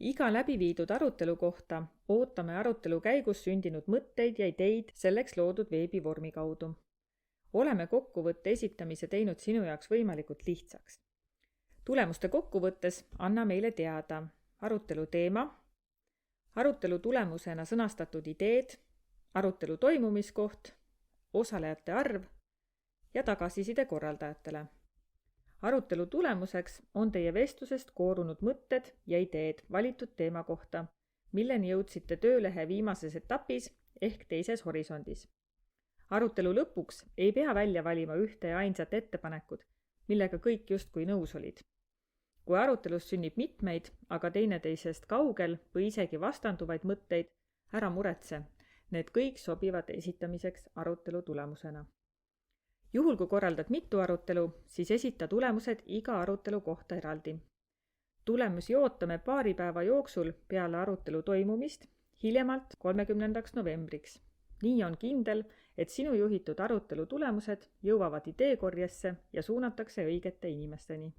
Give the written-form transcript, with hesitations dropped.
Iga läbiviidud arutelu kohta ootame arutelu käigus sündinud mõtteid ja ideid selleks loodud veebivormi kaudu. Oleme kokkuvõtte esitamise teinud sinu jaoks võimalikult lihtsaks. Tulemuste kokkuvõttes anna meile teada arutelu teema, arutelu tulemusena sõnastatud ideed, arutelu toimumiskoht, osalejate arv ja tagasiside korraldajatele. Arutelu tulemuseks on teie vestlusest koorunud mõtted ja ideed valitud teema kohta, milleni jõudsite töölehe viimases etapis ehk teises horisondis. Arutelu lõpuks ei pea välja valima ühte ja ainsat ettepanekut, millega kõik justkui nõus olid. Kui arutelus sünnib mitmeid, aga teineteisest kaugel või isegi vastanduvaid mõtteid, ära muretse, need kõik sobivad esitamiseks arutelu tulemusena. Juhul kui korraldad mitu arutelu, siis esita tulemused iga arutelu kohta eraldi. Tulemusi ootame paari päeva jooksul peale arutelu toimumist, hiljemalt 30. novembriks. Nii on kindel, et sinu juhitud arutelu tulemused jõuavad ideekorjesse ja suunatakse õigete inimesteni.